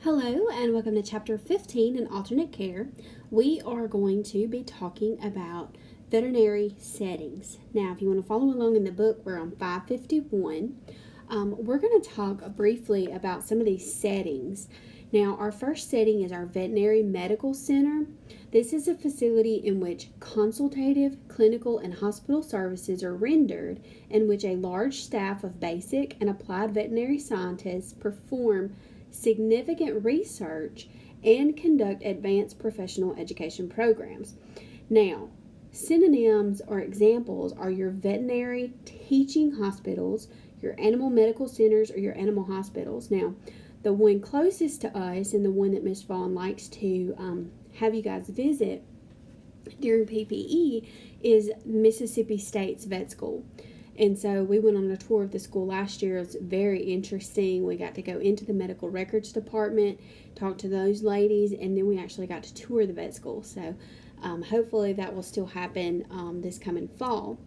Hello, and welcome to Chapter 15 in Alternate Care. We are going to be talking about veterinary settings. Now, if you want to follow along in the book, we're on 551. We're going to talk briefly about some of these settings. Now, our first setting is our veterinary medical center. This is a facility in which consultative, clinical, and hospital services are rendered, in which a large staff of basic and applied veterinary scientists perform significant research and conduct advanced professional education programs. Now, synonyms or examples are your veterinary teaching hospitals, your animal medical centers, or your animal hospitals. Now, the one closest to us and the one that Ms. Vaughn likes to have you guys visit during PPE is Mississippi State's Vet School. And so we went on a tour of the school last year. It was very interesting. We got to go into the medical records department, talk to those ladies, and then we actually got to tour the vet school. So hopefully that will still happen this coming fall.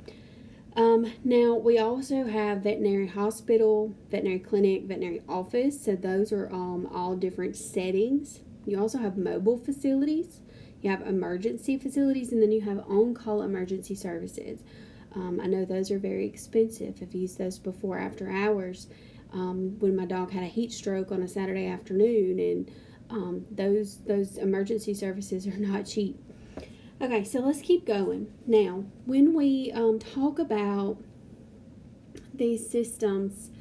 Now, we also have veterinary hospital, veterinary clinic, veterinary office. So those are all different settings. You also have mobile facilities. You have emergency facilities, and then you have on-call emergency services. I know those are very expensive. I've used those before after hours when my dog had a heat stroke on a Saturday afternoon, and those emergency services are not cheap. Okay, so let's keep going. Now, when we talk about these systems,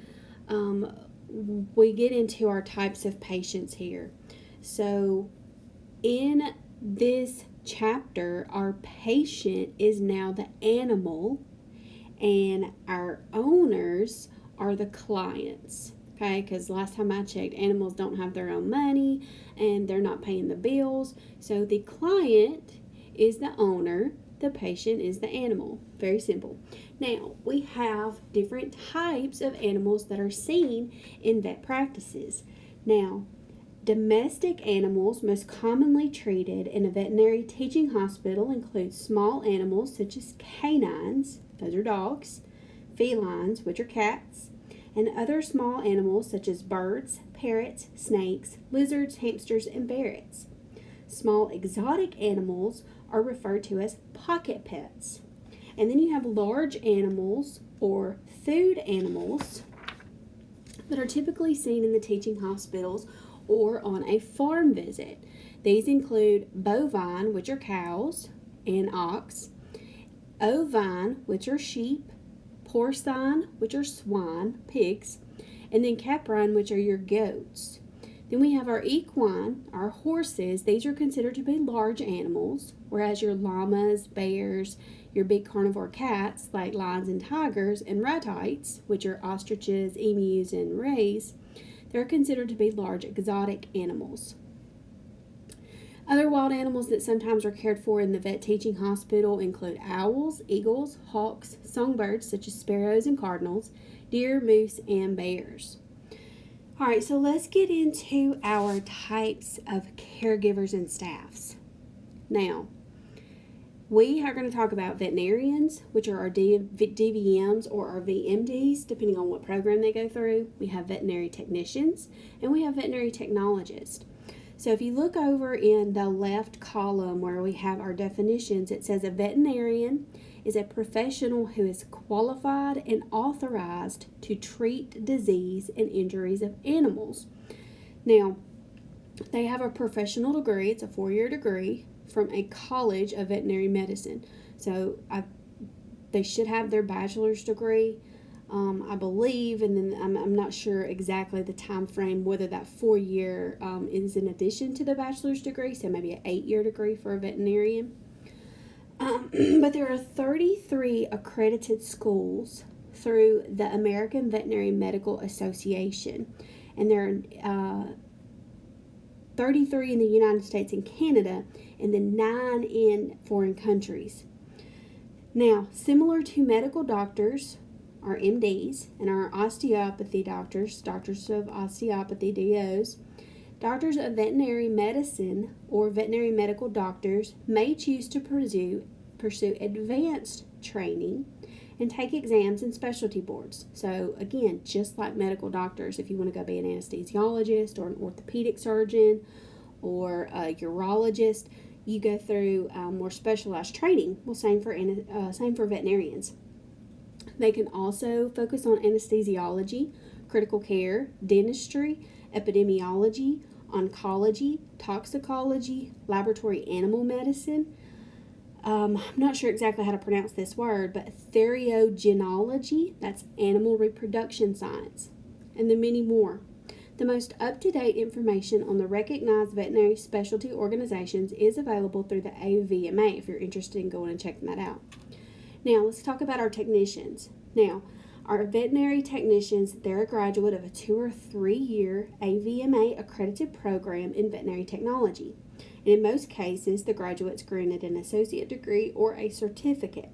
we get into our types of patients here. So in this chapter, our patient is now the animal and our owners are the clients. Okay, because last time I checked, animals don't have their own money and they're not paying the bills. So the client is the owner, the patient is the animal. Very simple. Now, we have different types of animals that are seen in vet practices. Now, domestic animals most commonly treated in a veterinary teaching hospital include small animals such as canines, those are dogs, felines, which are cats, and other small animals such as birds, parrots, snakes, lizards, hamsters, and ferrets. Small exotic animals are referred to as pocket pets. And then you have large animals or food animals that are typically seen in the teaching hospitals or on a farm visit. These include bovine, which are cows and ox, ovine, which are sheep, porcine, which are swine, pigs, and then caprine, which are your goats. Then we have our equine, our horses. These are considered to be large animals, whereas your llamas, bears, your big carnivore cats like lions and tigers, and ratites, which are ostriches, emus, and rays, they're considered to be large exotic animals. Other wild animals that sometimes are cared for in the vet teaching hospital include owls, eagles, hawks, songbirds such as sparrows and cardinals, deer, moose, and bears. All right, so let's get into our types of caregivers and staffs. Now, we are going to talk about veterinarians, which are our DVMs or our VMDs, depending on what program they go through. We have veterinary technicians, and we have veterinary technologists. So if you look over in the left column where we have our definitions, it says a veterinarian is a professional who is qualified and authorized to treat disease and injuries of animals. Now, they have a professional degree. It's a 4-year degree from a college of veterinary medicine. So they should have their bachelor's degree, I believe, and then I'm not sure exactly the time frame, whether that 4-year is in addition to the bachelor's degree, so maybe an 8-year degree for a veterinarian. But there are 33 accredited schools through the American Veterinary Medical Association, and there are 33 in the United States and Canada, and then 9 in foreign countries. Now, similar to medical doctors, our MDs, and our osteopathy doctors of osteopathy, DOs, doctors of veterinary medicine or veterinary medical doctors may choose to pursue advanced training and take exams and specialty boards. So again, just like medical doctors, if you want to go be an anesthesiologist or an orthopedic surgeon or a urologist, you go through more specialized training. Well, same for veterinarians. They can also focus on anesthesiology, critical care, dentistry, epidemiology, oncology, toxicology, laboratory animal medicine. I'm not sure exactly how to pronounce this word, but theriogenology, that's animal reproduction science, and then many more. The most up-to-date information on the recognized veterinary specialty organizations is available through the AVMA if you're interested in going and checking that out. Now, let's talk about our technicians. Now, our veterinary technicians, they're a graduate of a 2 or 3 year AVMA accredited program in veterinary technology. And in most cases, the graduate's granted an associate degree or a certificate.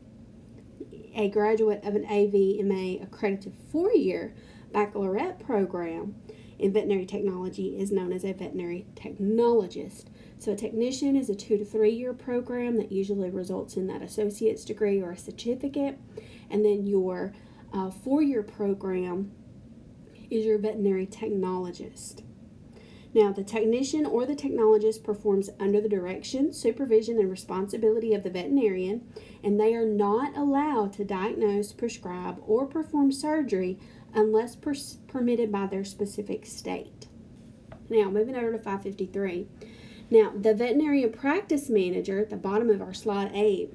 A graduate of an AVMA accredited 4-year baccalaureate program in veterinary technology is known as a veterinary technologist. So a technician is a 2 to 3 year program that usually results in that associate's degree or a certificate. And then your 4-year program is your veterinary technologist. Now, the technician or the technologist performs under the direction, supervision, and responsibility of the veterinarian, and they are not allowed to diagnose, prescribe, or perform surgery unless permitted by their specific state. Now, moving over to 553. Now, the veterinarian practice manager at the bottom of our slide 8,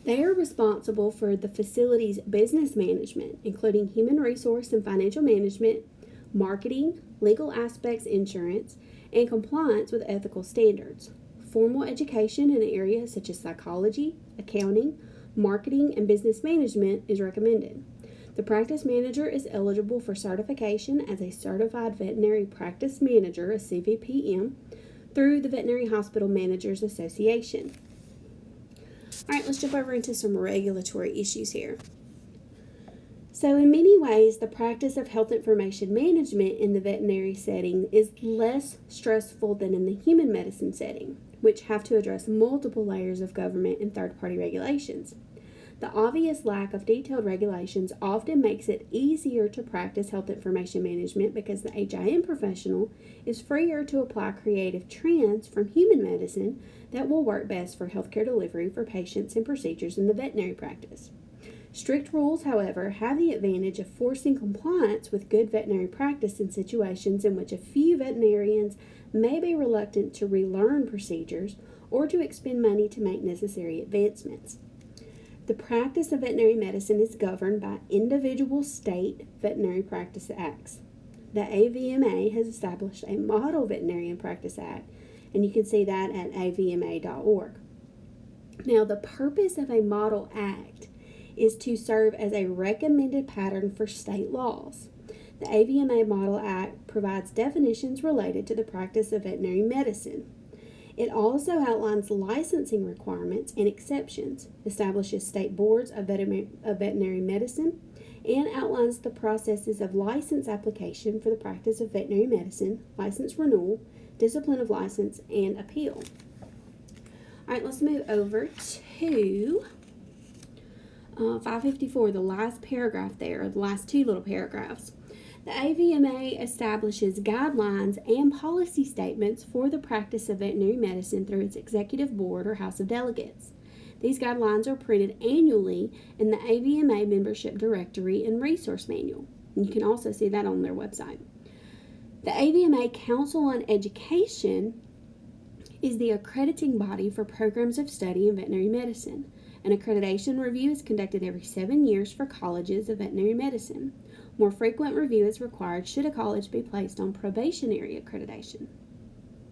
they are responsible for the facility's business management, including human resource and financial management, marketing, legal aspects, insurance, and compliance with ethical standards. Formal education in areas such as psychology, accounting, marketing, and business management is recommended. The practice manager is eligible for certification as a Certified Veterinary Practice Manager, a CVPM, through the Veterinary Hospital Managers Association. All right, let's jump over into some regulatory issues here. So in many ways, the practice of health information management in the veterinary setting is less stressful than in the human medicine setting, which have to address multiple layers of government and third-party regulations. The obvious lack of detailed regulations often makes it easier to practice health information management because the HIM professional is freer to apply creative trends from human medicine that will work best for healthcare delivery for patients and procedures in the veterinary practice. Strict rules, however, have the advantage of forcing compliance with good veterinary practice in situations in which a few veterinarians may be reluctant to relearn procedures or to expend money to make necessary advancements. The practice of veterinary medicine is governed by individual state veterinary practice acts. The AVMA has established a Model Veterinarian Practice Act, and you can see that at avma.org. Now, the purpose of a Model Act is to serve as a recommended pattern for state laws. The AVMA Model Act provides definitions related to the practice of veterinary medicine. It also outlines licensing requirements and exceptions, establishes state boards of veterinary medicine, and outlines the processes of license application for the practice of veterinary medicine, license renewal, discipline of license, and appeal. All right, let's move over to 554, the last paragraph there, the last two little paragraphs. The AVMA establishes guidelines and policy statements for the practice of veterinary medicine through its executive board or House of Delegates. These guidelines are printed annually in the AVMA membership directory and resource manual. And you can also see that on their website. The AVMA Council on Education is the accrediting body for programs of study in veterinary medicine. An accreditation review is conducted every 7 years for colleges of veterinary medicine. More frequent review is required should a college be placed on probationary accreditation.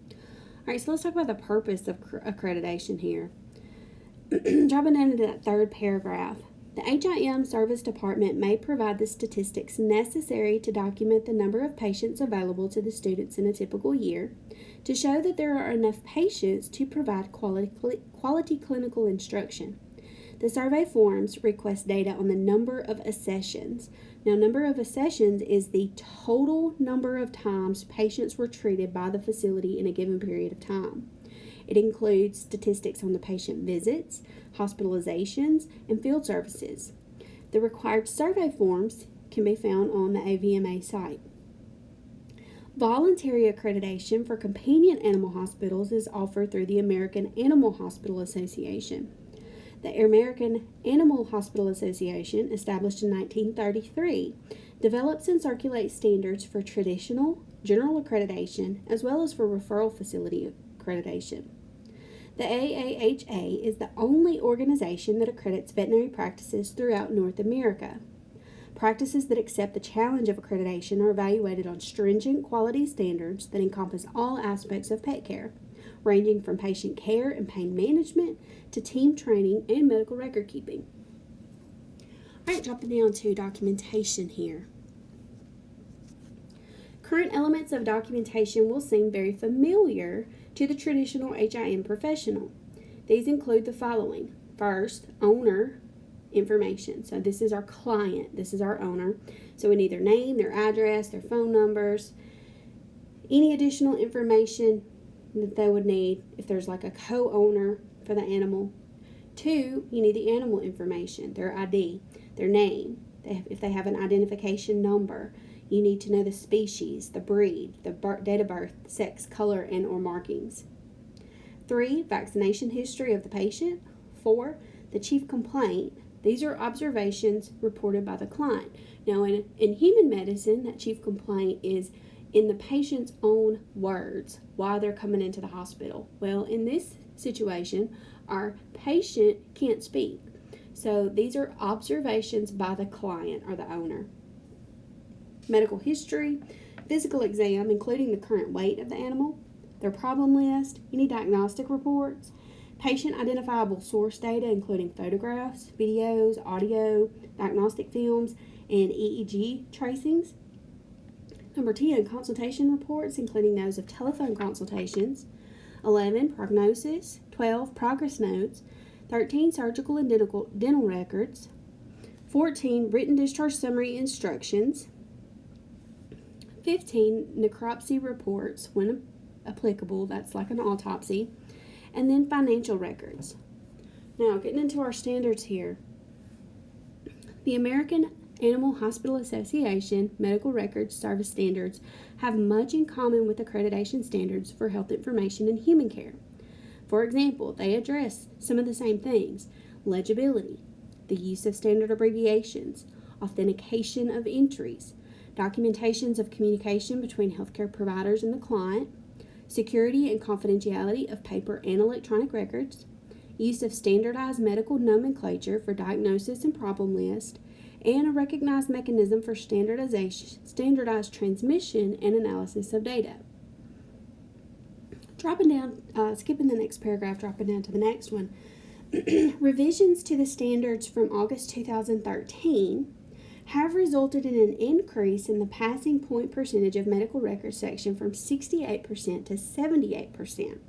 All right, so let's talk about the purpose of accreditation here. Dropping down into that third paragraph, the HIM Service Department may provide the statistics necessary to document the number of patients available to the students in a typical year to show that there are enough patients to provide quality clinical instruction. The survey forms request data on the number of accessions. Now, number of accessions is the total number of times patients were treated by the facility in a given period of time. It includes statistics on the patient visits, hospitalizations, and field services. The required survey forms can be found on the AVMA site. Voluntary accreditation for companion animal hospitals is offered through the American Animal Hospital Association. The American Animal Hospital Association, established in 1933, develops and circulates standards for traditional, general accreditation, as well as for referral facility accreditation. The AAHA is the only organization that accredits veterinary practices throughout North America. Practices that accept the challenge of accreditation are evaluated on stringent quality standards that encompass all aspects of pet care, ranging from patient care and pain management to team training and medical record keeping. All right, dropping down to documentation here. Current elements of documentation will seem very familiar to the traditional HIM professional. These include the following. First, owner information. So this is our client, this is our owner. So we need their name, their address, their phone numbers, any additional information that they would need if there's like a co-owner for the animal. Two, you need the animal information, their ID, their name, if they have an identification number. You need to know the species, the breed, the date of birth, sex, color, and or markings. 3, vaccination history of the patient. 4, the chief complaint. These are observations reported by the client. Now, in human medicine, that chief complaint is in the patient's own words, why they're coming into the hospital. Well, in this situation, our patient can't speak. So these are observations by the client or the owner. Medical history, physical exam, including the current weight of the animal, their problem list, any diagnostic reports, patient identifiable source data, including photographs, videos, audio, diagnostic films, and EEG tracings. Number 10, consultation reports, including those of telephone consultations. 11, prognosis. 12, progress notes. 13, surgical and dental records. 14, written discharge summary instructions. 15, necropsy reports, when applicable, that's like an autopsy. And then financial records. Now, getting into our standards here. The American Animal Hospital Association Medical Records Service Standards have much in common with accreditation standards for health information in human care. For example, they address some of the same things: legibility, the use of standard abbreviations, authentication of entries, documentations of communication between healthcare providers and the client, security and confidentiality of paper and electronic records, use of standardized medical nomenclature for diagnosis and problem list, and a recognized mechanism for standardized transmission and analysis of data. Dropping down, skipping the next paragraph, dropping down to the next one. Revisions to the standards from August 2013 have resulted in an increase in the passing point percentage of medical records section from 68% to 78%.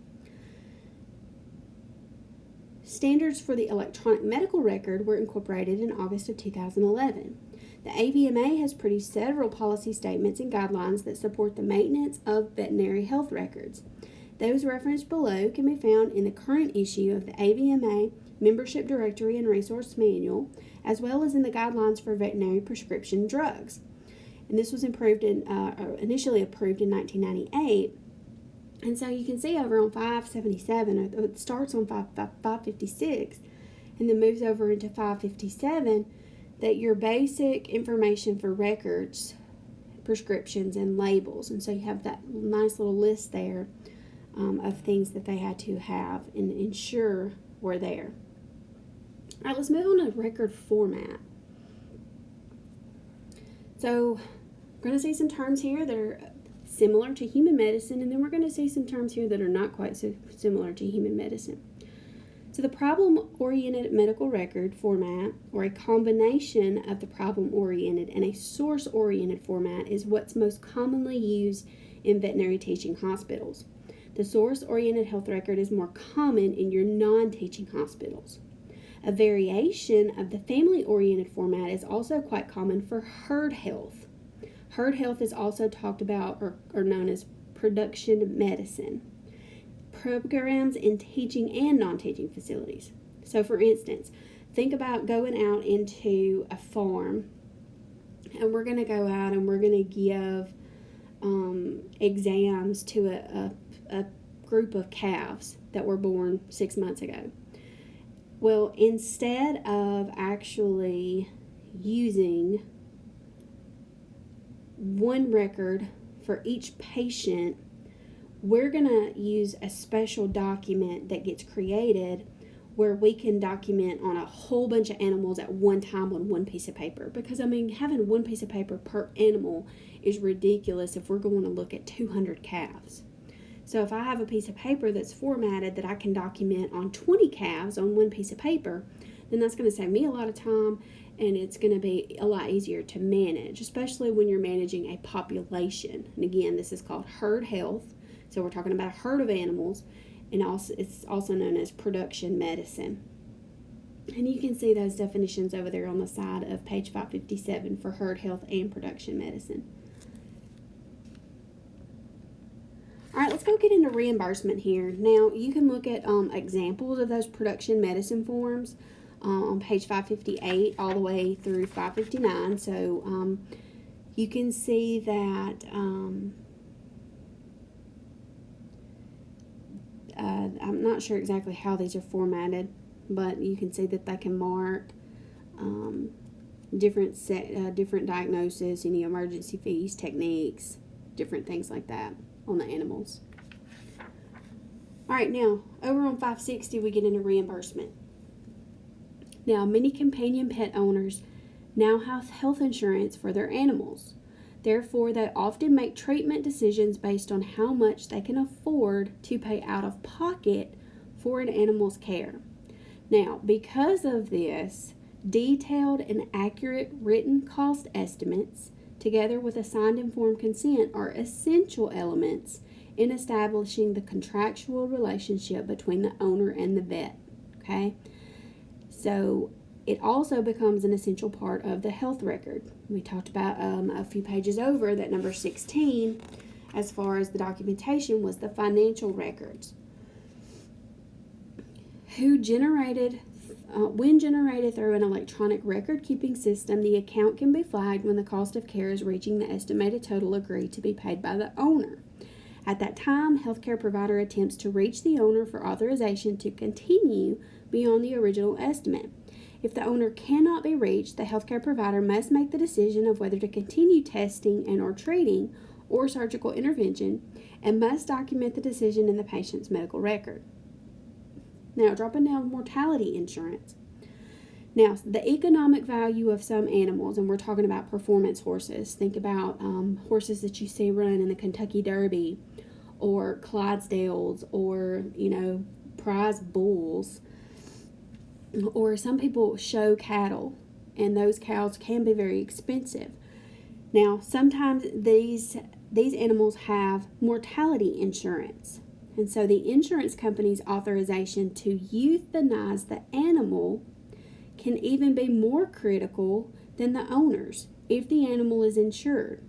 Standards for the electronic medical record were incorporated in August of 2011. The AVMA has produced several policy statements and guidelines that support the maintenance of veterinary health records. Those referenced below can be found in the current issue of the AVMA Membership Directory and Resource Manual, as well as in the Guidelines for Veterinary Prescription Drugs. And this was initially approved in 1998. And so you can see over on 577, it starts on 556 and then moves over into 557, that your basic information for records, prescriptions, and labels. And so you have that nice little list there of things that they had to have and ensure were there. All right, let's move on to record format. So we're going to see some terms here that are similar to human medicine, and then we're going to see some terms here that are not quite so similar to human medicine. So the problem-oriented medical record format, or a combination of the problem-oriented and a source-oriented format, is what's most commonly used in veterinary teaching hospitals. The source-oriented health record is more common in your non-teaching hospitals. A variation of the family-oriented format is also quite common for herd health. Herd health is also talked about or known as production medicine. programs in teaching and non-teaching facilities. So for instance, think about going out into a farm, and we're going to go out and we're going to give exams to a group of calves that were born 6 months ago. Well, instead of actually using one record for each patient, we're going to use a special document that gets created where we can document on a whole bunch of animals at one time on one piece of paper. Because, having one piece of paper per animal is ridiculous if we're going to look at 200 calves. So if I have a piece of paper that's formatted that I can document on 20 calves on one piece of paper, then that's going to save me a lot of time, and it's going to be a lot easier to manage, especially when you're managing a population. And again, this is called herd health. So we're talking about a herd of animals, and also it's also known as production medicine. And you can see those definitions over there on the side of page 557 for herd health and production medicine. All right, let's go get into reimbursement here. Now, you can look at examples of those production medicine forms on page 558 all the way through 559. So you can see that I'm not sure exactly how these are formatted, but you can see that they can mark different diagnoses, emergency fees, techniques, different things like that on the animals. All right, now over on 560 we get into reimbursement. Now, many companion pet owners now have health insurance for their animals. Therefore, they often make treatment decisions based on how much they can afford to pay out of pocket for an animal's care. Now, because of this, detailed and accurate written cost estimates, together with a signed informed consent, are essential elements in establishing the contractual relationship between the owner and the vet. Okay? So it also becomes an essential part of the health record. We talked about a few pages over that number 16, as far as the documentation, was the financial records. When generated through an electronic record-keeping system, the account can be flagged when the cost of care is reaching the estimated total agreed to be paid by the owner. At that time, healthcare provider attempts to reach the owner for authorization to continue beyond the original estimate. If the owner cannot be reached, the healthcare provider must make the decision of whether to continue testing and or treating or surgical intervention, and must document the decision in the patient's medical record. Now, dropping down mortality insurance. Now, the economic value of some animals, and we're talking about performance horses. Think about horses that you see run in the Kentucky Derby, or Clydesdales, or, prize bulls. Or some people show cattle, and those cows can be very expensive. Now, sometimes these animals have mortality insurance. And so the insurance company's authorization to euthanize the animal can even be more critical than the owner's if the animal is insured.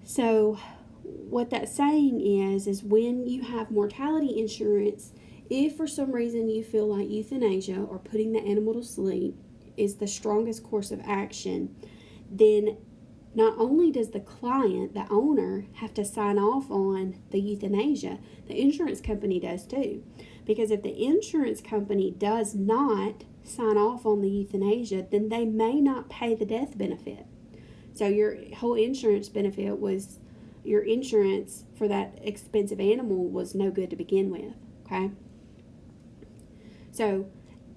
So what that's saying is when you have mortality insurance, if for some reason you feel like euthanasia or putting the animal to sleep is the strongest course of action, then not only does the client, the owner, have to sign off on the euthanasia, the insurance company does too. Because if the insurance company does not sign off on the euthanasia, then they may not pay the death benefit. So your whole insurance benefit was, your insurance for that expensive animal was no good to begin with, okay? So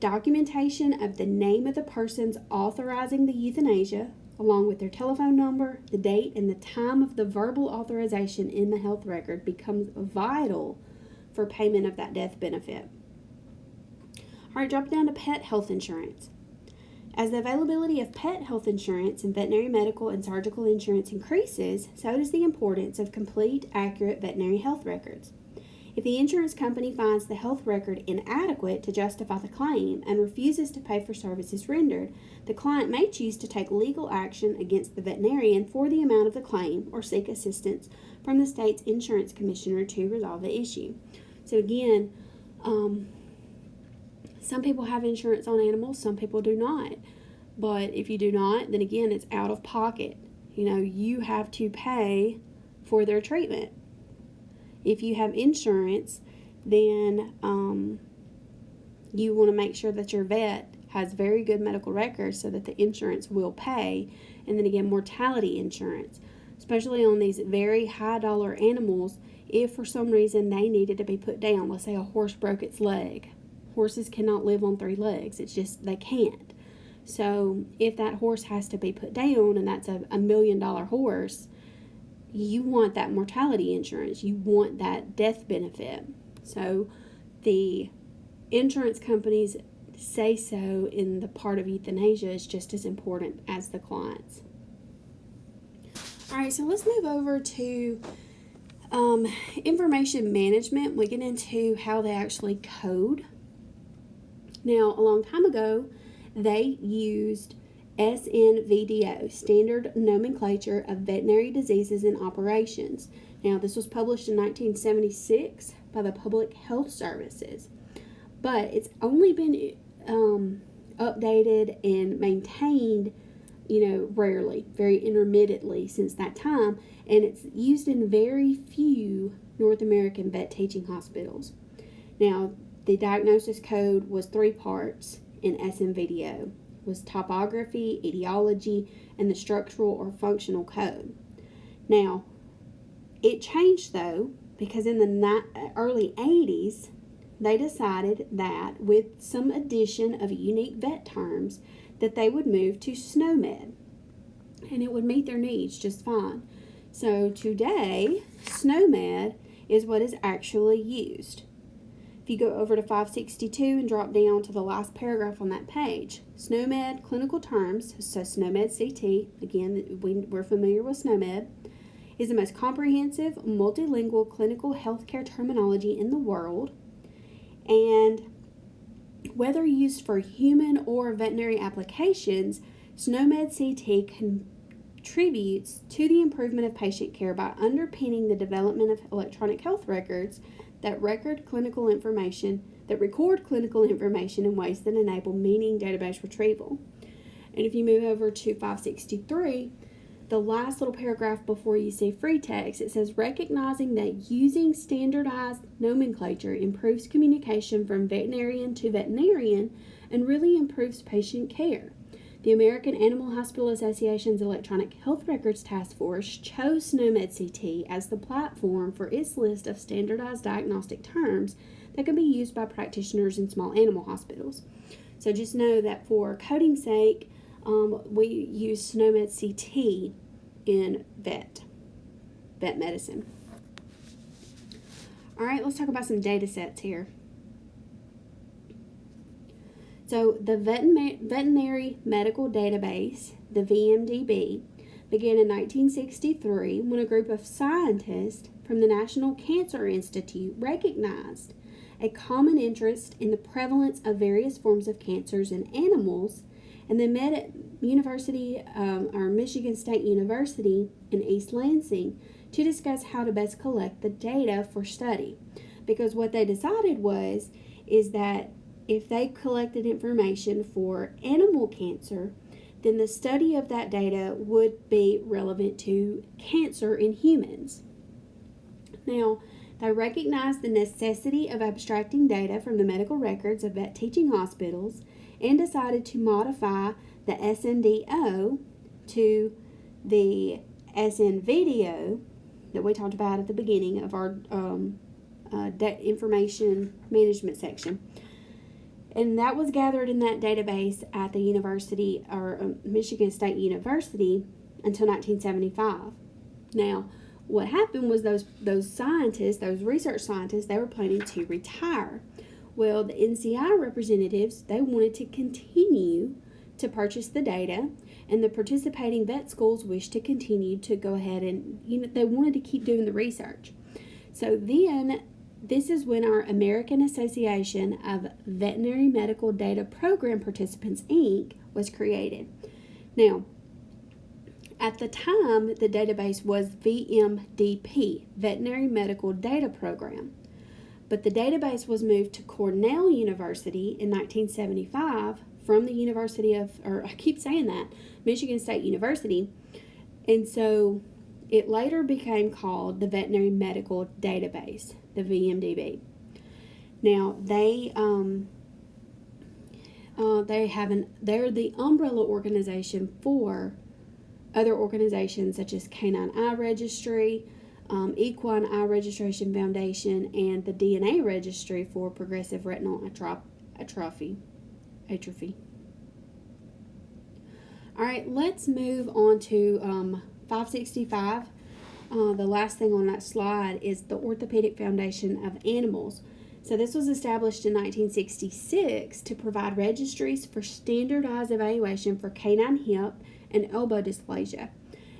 documentation of the name of the persons authorizing the euthanasia, along with their telephone number, the date, and the time of the verbal authorization in the health record becomes vital for payment of that death benefit. All right, drop down to pet health insurance. As the availability of pet health insurance and veterinary medical and surgical insurance increases, so does the importance of complete, accurate veterinary health records. If the insurance company finds the health record inadequate to justify the claim and refuses to pay for services rendered, the client may choose to take legal action against the veterinarian for the amount of the claim or seek assistance from the state's insurance commissioner to resolve the issue. So again, some people have insurance on animals, some people do not. But if you do not, then again, it's out of pocket. You have to pay for their treatment. If you have insurance, then you want to make sure that your vet has very good medical records so that the insurance will pay. And then again, mortality insurance, especially on these very high dollar animals, if for some reason they needed to be put down. Let's say a horse broke its leg. Horses cannot live on 3 legs. It's just they can't. So if that horse has to be put down and that's a $1 million horse, you want that mortality insurance. You want that death benefit. So the insurance companies say so in the part of euthanasia is just as important as the clients. All right, so let's move over to information management. We get into how they actually code. Now, a long time ago, they used SNVDO, Standard Nomenclature of Veterinary Diseases and Operations. Now, this was published in 1976 by the Public Health Services, but it's only been updated and maintained, rarely, very intermittently since that time, and it's used in very few North American vet teaching hospitals. Now, the diagnosis code was 3 parts in SNVDO. It was topography, etiology, and the structural or functional code. Now, it changed though, because in the early 80s, they decided that with some addition of unique vet terms, that they would move to SNOMED, and it would meet their needs just fine. So today, SNOMED is what is actually used. If you go over to 562 and drop down to the last paragraph on that page, SNOMED clinical terms, so SNOMED CT, again, we're familiar with SNOMED, is the most comprehensive, multilingual clinical healthcare terminology in the world, and whether used for human or veterinary applications, SNOMED CT contributes to the improvement of patient care by underpinning the development of electronic health records that record clinical information in ways that enable meaning database retrieval. And if you move over to 563, the last little paragraph before you see free text, it says, recognizing that using standardized nomenclature improves communication from veterinarian to veterinarian and really improves patient care. The American Animal Hospital Association's Electronic Health Records Task Force chose SNOMED CT as the platform for its list of standardized diagnostic terms that can be used by practitioners in small animal hospitals. So just know that for coding's sake, we use SNOMED CT in vet medicine. All right, let's talk about some data sets here. So the Veterinary Medical Database, the VMDB, began in 1963 when a group of scientists from the National Cancer Institute recognized a common interest in the prevalence of various forms of cancers in animals, and the Michigan State University in East Lansing to discuss how to best collect the data for study. Because what they decided is that if they collected information for animal cancer, then the study of that data would be relevant to cancer in humans. Now, they recognized the necessity of abstracting data from the medical records of vet teaching hospitals and decided to modify the SNDO to the SNVDO that we talked about at the beginning of our information management section. And that was gathered in that database at the university, or Michigan State University, until 1975. Now, what happened was those scientists, those research scientists, they were planning to retire. Well, the NCI representatives, they wanted to continue to purchase the data, and the participating vet schools wished to continue to go ahead and, they wanted to keep doing the research. So then, this is when our American Association of Veterinary Medical Data Program Participants, Inc. was created. Now, at the time, the database was VMDP, Veterinary Medical Data Program. But the database was moved to Cornell University in 1975 from the University of, or I keep saying that, Michigan State University. And so it later became called the Veterinary Medical Database, the VMDB. Now they're the umbrella organization for other organizations such as Canine Eye Registry, Equine Eye Registration Foundation, and the DNA Registry for Progressive Retinal Atrophy. All right, let's move on to 565. The last thing on that slide is the Orthopedic Foundation of Animals. So this was established in 1966 to provide registries for standardized evaluation for canine hip and elbow dysplasia.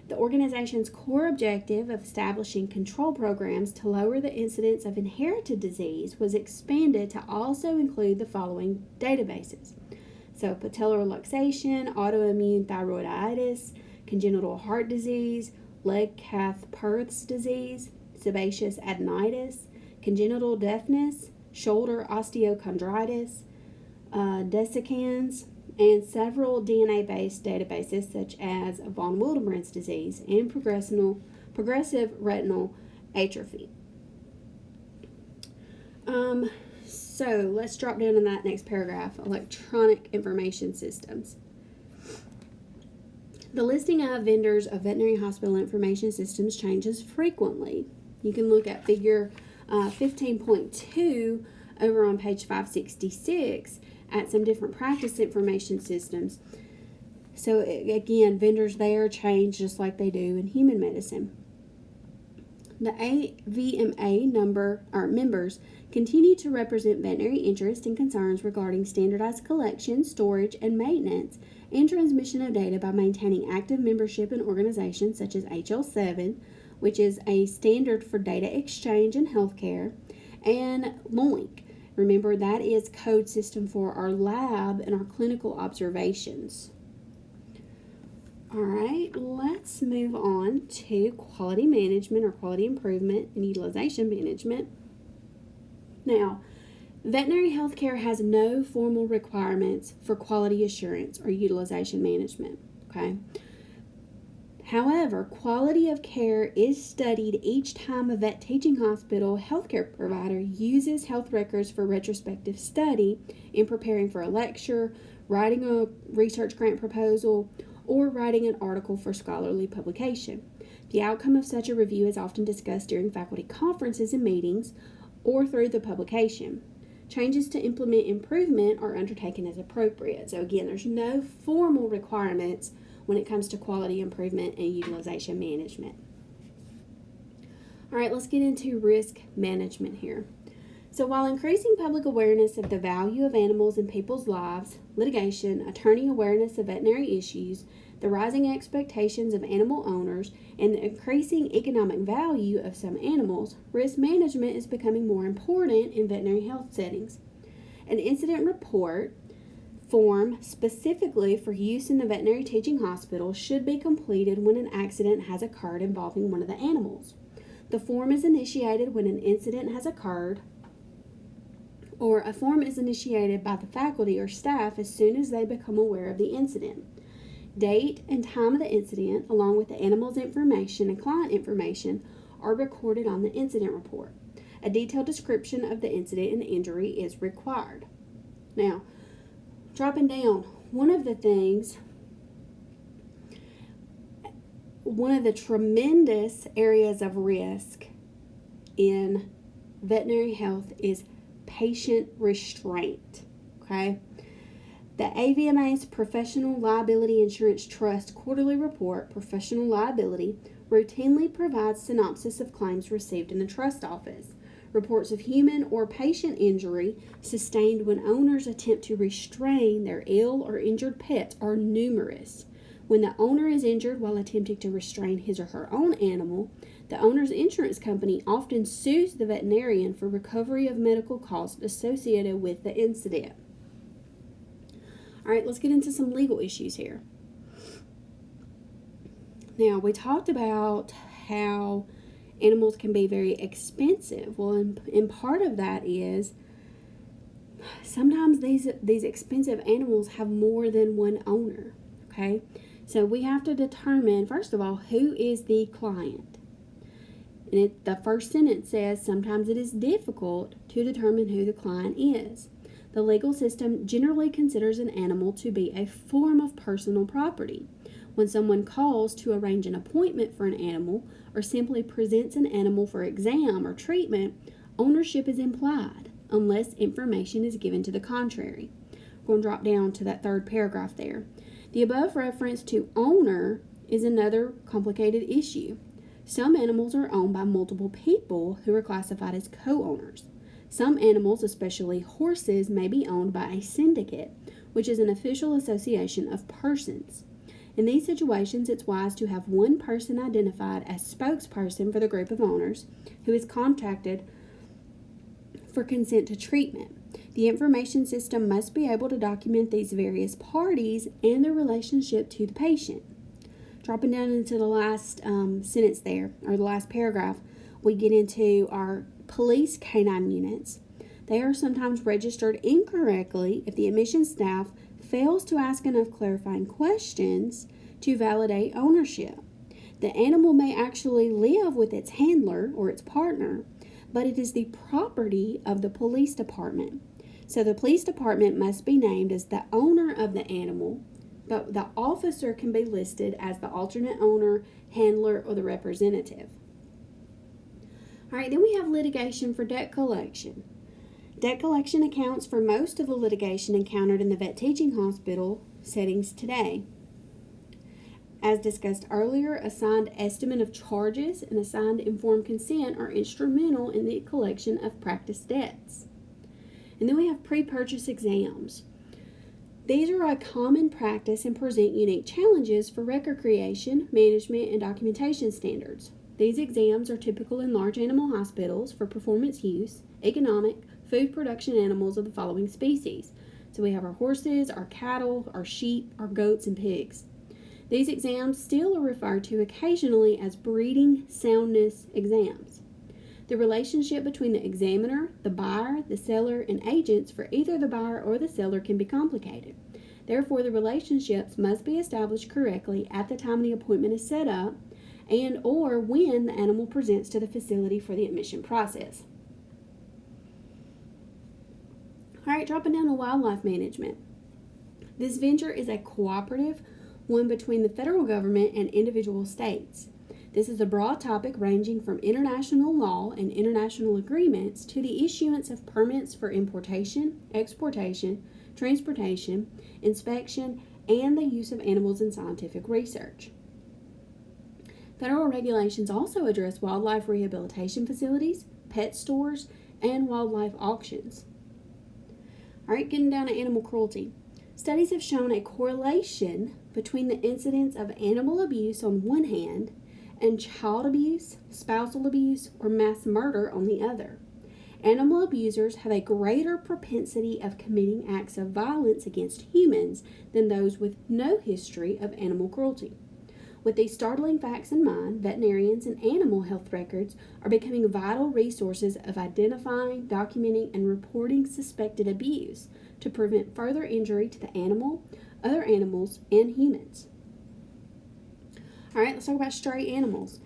The organization's core objective of establishing control programs to lower the incidence of inherited disease was expanded to also include the following databases. So patellar luxation, autoimmune thyroiditis, congenital heart disease, Legg-Calvé-Perthes disease, sebaceous adenitis, congenital deafness, shoulder osteochondritis, dissecans, and several DNA-based databases such as von Willebrand's disease and progressive retinal atrophy. So let's drop down in that next paragraph, electronic information systems. The listing of vendors of veterinary hospital information systems changes frequently. You can look at figure 15.2 over on page 566 at some different practice information systems. So again, vendors there change just like they do in human medicine. The AVMA members continue to represent veterinary interests and concerns regarding standardized collection, storage, and maintenance and transmission of data by maintaining active membership in organizations such as HL7, which is a standard for data exchange in healthcare, and LOINC. Remember, that is code system for our lab and our clinical observations. All right, let's move on to quality management or quality improvement and utilization management. Now, veterinary healthcare has no formal requirements for quality assurance or utilization management, okay? However, quality of care is studied each time a vet teaching hospital healthcare provider uses health records for retrospective study in preparing for a lecture, writing a research grant proposal, or writing an article for scholarly publication. The outcome of such a review is often discussed during faculty conferences and meetings or through the publication. Changes to implement improvement are undertaken as appropriate. So again, there's no formal requirements when it comes to quality improvement and utilization management. All right, let's get into risk management here. So while increasing public awareness of the value of animals in people's lives, litigation, attorney awareness of veterinary issues, the rising expectations of animal owners, and the increasing economic value of some animals, risk management is becoming more important in veterinary health settings. An incident report form specifically for use in the veterinary teaching hospital should be completed when an accident has occurred involving one of the animals. The form is initiated when an incident has occurred, or a form is initiated by the faculty or staff as soon as they become aware of the incident. Date and time of the incident, along with the animal's information and client information, are recorded on the incident report. A detailed description of the incident and injury is required. Now, dropping down, one of the tremendous areas of risk in veterinary health is patient restraint, okay? The AVMA's Professional Liability Insurance Trust quarterly report, Professional Liability, routinely provides synopsis of claims received in the trust office. Reports of human or patient injury sustained when owners attempt to restrain their ill or injured pets are numerous. When the owner is injured while attempting to restrain his or her own animal, the owner's insurance company often sues the veterinarian for recovery of medical costs associated with the incident. All right, let's get into some legal issues here. Now, we talked about how Animals can be very expensive. Well, and part of that is sometimes these expensive animals have more than one owner. Okay, so we have to determine, first of all, who is the client. And the first sentence says sometimes it is difficult to determine who the client is. The legal system generally considers an animal to be a form of personal property. When someone calls to arrange an appointment for an animal or simply presents an animal for exam or treatment, ownership is implied unless information is given to the contrary. We're going to drop down to that third paragraph there. The above reference to owner is another complicated issue. Some animals are owned by multiple people who are classified as co-owners. Some animals, especially horses, may be owned by a syndicate, which is an official association of persons. In these situations, it's wise to have one person identified as spokesperson for the group of owners who is contacted for consent to treatment. The information system must be able to document these various parties and their relationship to the patient. Dropping down into the last sentence there, or the last paragraph, we get into our police canine units. They are sometimes registered incorrectly if the admission staff fails to ask enough clarifying questions to validate ownership. The animal may actually live with its handler or its partner, but it is the property of the police department. So the police department must be named as the owner of the animal, but the officer can be listed as the alternate owner, handler, or the representative. All right, then we have litigation for debt collection. Debt collection accounts for most of the litigation encountered in the vet teaching hospital settings today. As discussed earlier, assigned estimate of charges and assigned informed consent are instrumental in the collection of practice debts. And then we have pre-purchase exams. These are a common practice and present unique challenges for record creation, management, and documentation standards. These exams are typical in large animal hospitals for performance use, economic, food production animals of the following species. So we have our horses, our cattle, our sheep, our goats, and pigs. These exams still are referred to occasionally as breeding soundness exams. The relationship between the examiner, the buyer, the seller, and agents for either the buyer or the seller can be complicated. Therefore, the relationships must be established correctly at the time the appointment is set up and or when the animal presents to the facility for the admission process. All right, dropping down to wildlife management. This venture is a cooperative one between the federal government and individual states. This is a broad topic ranging from international law and international agreements to the issuance of permits for importation, exportation, transportation, inspection, and the use of animals in scientific research. Federal regulations also address wildlife rehabilitation facilities, pet stores, and wildlife auctions. All right, getting down to animal cruelty. Studies have shown a correlation between the incidence of animal abuse on one hand and child abuse, spousal abuse, or mass murder on the other. Animal abusers have a greater propensity of committing acts of violence against humans than those with no history of animal cruelty. With these startling facts in mind, veterinarians and animal health records are becoming vital resources of identifying, documenting, and reporting suspected abuse to prevent further injury to the animal, other animals, and humans. All right, let's talk about stray animals.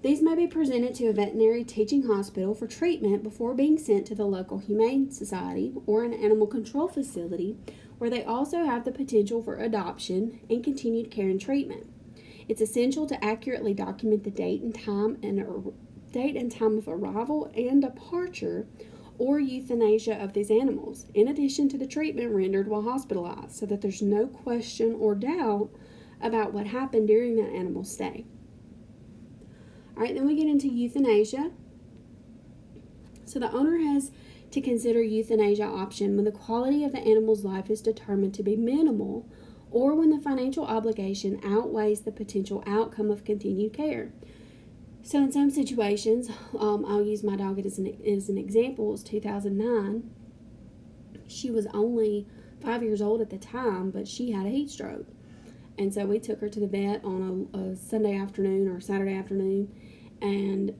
These may be presented to a veterinary teaching hospital for treatment before being sent to the local humane society or an animal control facility where they also have the potential for adoption and continued care and treatment. It's essential to accurately document the date and time of arrival and departure or euthanasia of these animals, in addition to the treatment rendered while hospitalized, so that there's no question or doubt about what happened during that animal's stay. All right, then we get into euthanasia. So the owner has to consider euthanasia option when the quality of the animal's life is determined to be minimal or when the financial obligation outweighs the potential outcome of continued care. So in some situations, I'll use my dog as an example. It was 2009. She was only 5 years old at the time, but she had a heat stroke. And so we took her to the vet on a Sunday afternoon or Saturday afternoon, And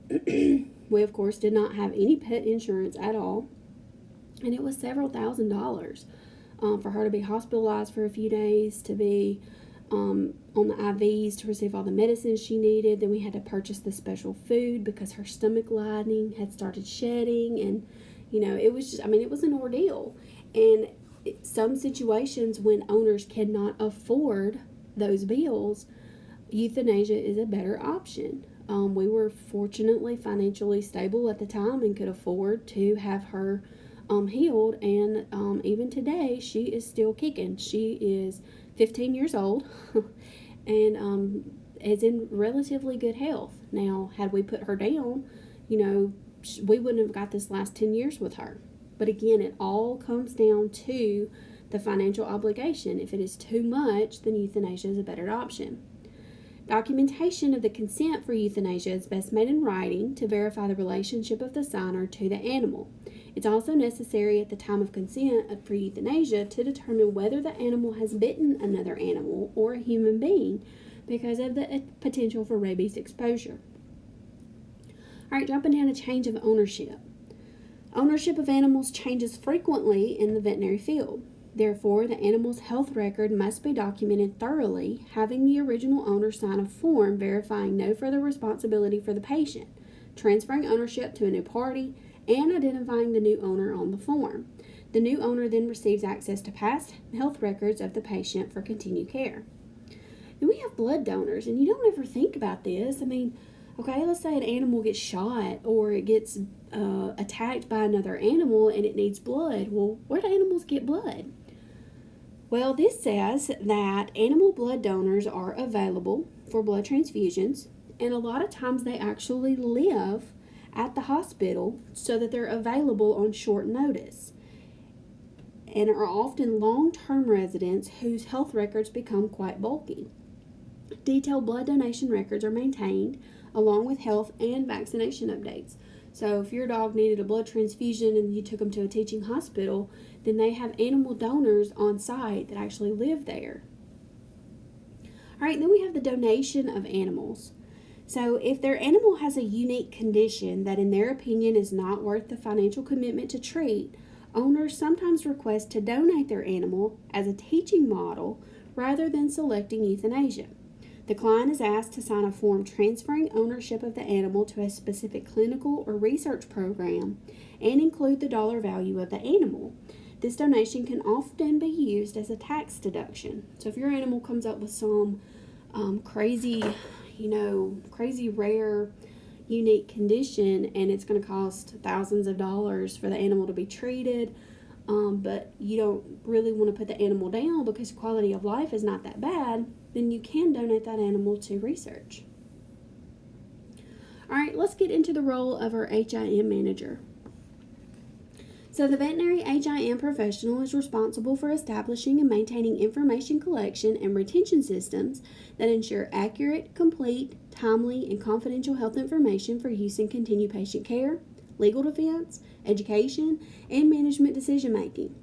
we, of course, did not have any pet insurance at all. And it was several $1,000s for her to be hospitalized for a few days, to be on the IVs, to receive all the medicines she needed. Then we had to purchase the special food because her stomach lining had started shedding. And, it was just, it was an ordeal. And some situations when owners cannot afford those bills, euthanasia is a better option. We were fortunately financially stable at the time and could afford to have her healed, and even today she is still kicking. She is 15 years old and is in relatively good health. Now, had we put her down, we wouldn't have got this last 10 years with her. But again, it all comes down to the financial obligation. If it is too much, then euthanasia is a better option. Documentation of the consent for euthanasia is best made in writing to verify the relationship of the signer to the animal. It's also necessary at the time of consent for euthanasia to determine whether the animal has bitten another animal or a human being because of the potential for rabies exposure. All right, jumping down to change of ownership. Ownership of animals changes frequently in the veterinary field. Therefore, the animal's health record must be documented thoroughly, having the original owner sign a form verifying no further responsibility for the patient, transferring ownership to a new party, and identifying the new owner on the form. The new owner then receives access to past health records of the patient for continued care. Then we have blood donors, and you don't ever think about this. Okay, let's say an animal gets shot or it gets attacked by another animal and it needs blood. Well, where do animals get blood? Well, this says that animal blood donors are available for blood transfusions, and a lot of times they actually live at the hospital so that they're available on short notice, and are often long-term residents whose health records become quite bulky. Detailed blood donation records are maintained along with health and vaccination updates. So if your dog needed a blood transfusion and you took them to a teaching hospital, then they have animal donors on site that actually live there. All right, then we have the donation of animals. So if their animal has a unique condition that in their opinion is not worth the financial commitment to treat, owners sometimes request to donate their animal as a teaching model rather than selecting euthanasia. The client is asked to sign a form transferring ownership of the animal to a specific clinical or research program and include the dollar value of the animal. This donation can often be used as a tax deduction. So if your animal comes up with some crazy rare, unique condition and it's going to cost thousands of dollars for the animal to be treated, but you don't really want to put the animal down because quality of life is not that bad, then you can donate that animal to research. All right, let's get into the role of our HIM manager. So the veterinary HIM professional is responsible for establishing and maintaining information collection and retention systems that ensure accurate, complete, timely, and confidential health information for use in continued patient care, legal defense, education, and management decision making.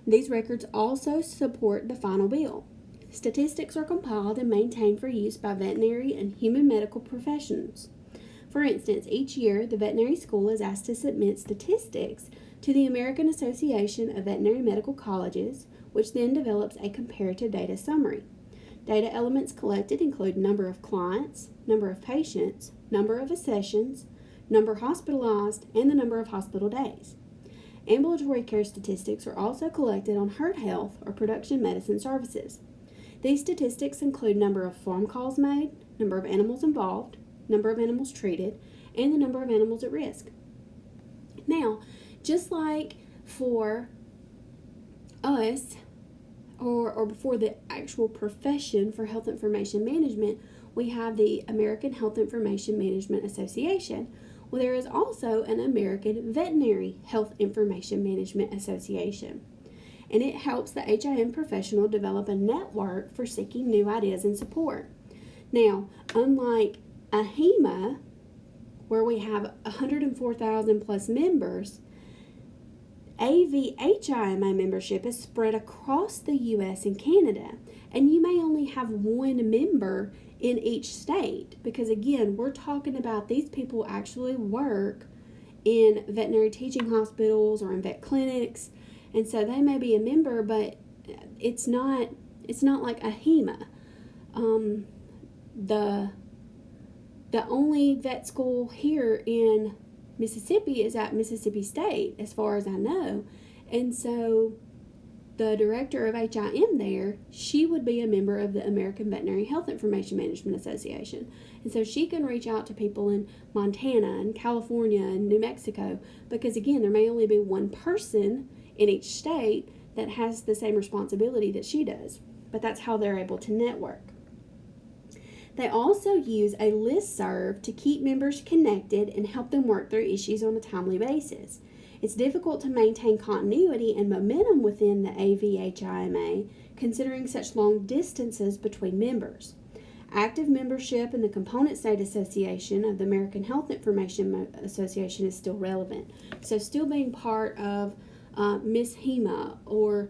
These records also support the final bill. Statistics are compiled and maintained for use by veterinary and human medical professions. For instance, each year the veterinary school is asked to submit statistics to the American Association of Veterinary Medical Colleges, which then develops a comparative data summary. Data elements collected include number of clients, number of patients, number of accessions, number hospitalized, and the number of hospital days. Ambulatory care statistics are also collected on herd health or production medicine services. These statistics include number of farm calls made, number of animals involved, number of animals treated, and the number of animals at risk. Now, just like for us, or before the actual profession for health information management, we have the American Health Information Management Association. Well, there is also an American Veterinary Health Information Management Association, and it helps the HIM professional develop a network for seeking new ideas and support. Now, unlike AHIMA, where we have 104,000 plus members, AVHIMA membership is spread across the U.S. and Canada, and you may only have one member in each state, because again, we're talking about these people actually work in veterinary teaching hospitals or in vet clinics, and so they may be a member, but it's not like AHIMA. The only vet school here in Mississippi is at Mississippi State, as far as I know, and so the director of HIM there, she would be a member of the American Veterinary Health Information Management Association. And so she can reach out to people in Montana and California and New Mexico, because again, there may only be one person in each state that has the same responsibility that she does. But that's how they're able to network. They also use a listserv to keep members connected and help them work through issues on a timely basis. It's difficult to maintain continuity and momentum within the AVHIMA, considering such long distances between members. Active membership in the Component State Association of the American Health Information Association is still relevant. So still being part of MISHEMA or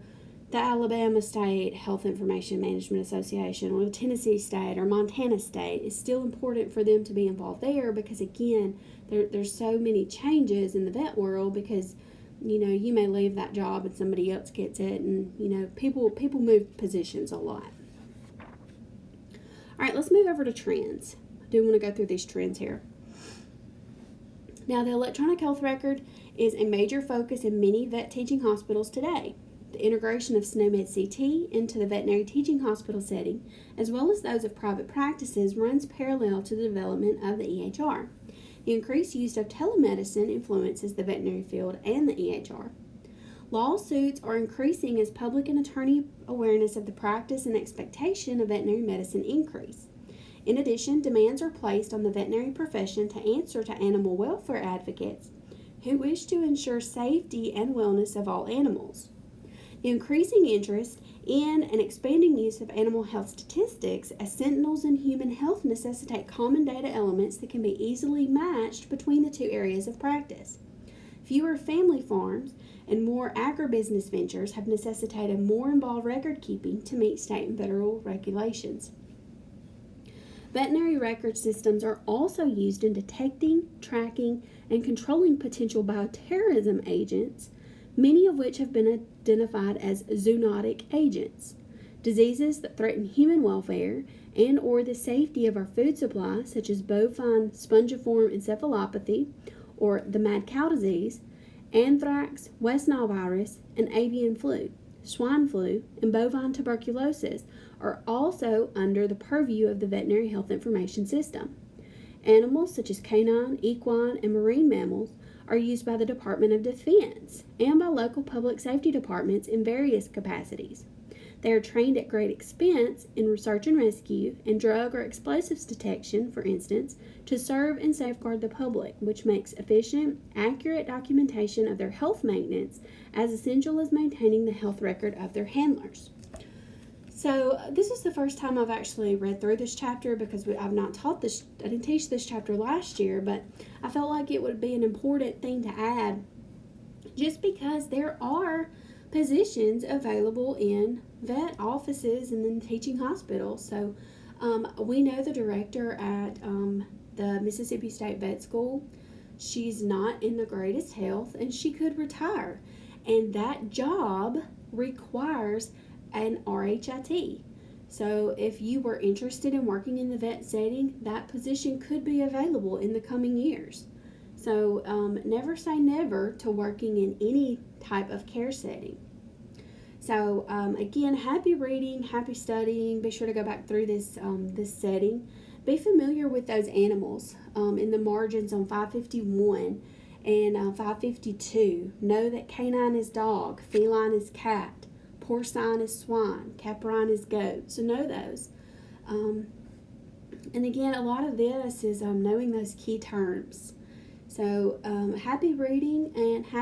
the Alabama State Health Information Management Association or the Tennessee State or Montana State is still important for them to be involved there, because again, there's so many changes in the vet world, because you may leave that job and somebody else gets it, and people move positions a lot. All right, let's move over to trends. I do want to go through these trends here. Now, the electronic health record is a major focus in many vet teaching hospitals today. The integration of SNOMED CT into the veterinary teaching hospital setting, as well as those of private practices, runs parallel to the development of the EHR. The increased use of telemedicine influences the veterinary field and the EHR. Lawsuits are increasing as public and attorney awareness of the practice and expectation of veterinary medicine increase. In addition, demands are placed on the veterinary profession to answer to animal welfare advocates who wish to ensure safety and wellness of all animals. The increasing interest in and expanding use of animal health statistics as sentinels in human health necessitate common data elements that can be easily matched between the two areas of practice. Fewer family farms and more agribusiness ventures have necessitated more involved record keeping to meet state and federal regulations. Veterinary record systems are also used in detecting, tracking, and controlling potential bioterrorism agents, many of which have been identified as zoonotic agents, diseases that threaten human welfare and or the safety of our food supply, such as bovine spongiform encephalopathy or the mad cow disease, anthrax, West Nile virus, and avian flu, swine flu, and bovine tuberculosis are also under the purview of the Veterinary Health Information System. Animals such as canine, equine, and marine mammals are used by the Department of Defense and by local public safety departments in various capacities. They are trained at great expense in research and rescue and drug or explosives detection, for instance, to serve and safeguard the public, which makes efficient, accurate documentation of their health maintenance as essential as maintaining the health record of their handlers. So this is the first time I've actually read through this chapter, because I've not taught this. I didn't teach this chapter last year, but I felt like it would be an important thing to add, just because there are positions available in vet offices and then teaching hospitals. So we know the director at the Mississippi State Vet School. She's not in the greatest health and she could retire, and that job requires an RHIT. So if you were interested in working in the vet setting, that position could be available in the coming years. So never say never to working in any type of care setting. So again, happy reading, happy studying. Be sure to go back through this setting. Be familiar with those animals in the margins on 551 and 552. Know that canine is dog, feline is cat, porcine is swine, caprine is goat. So know those. And again, a lot of this is knowing those key terms. So happy reading and happy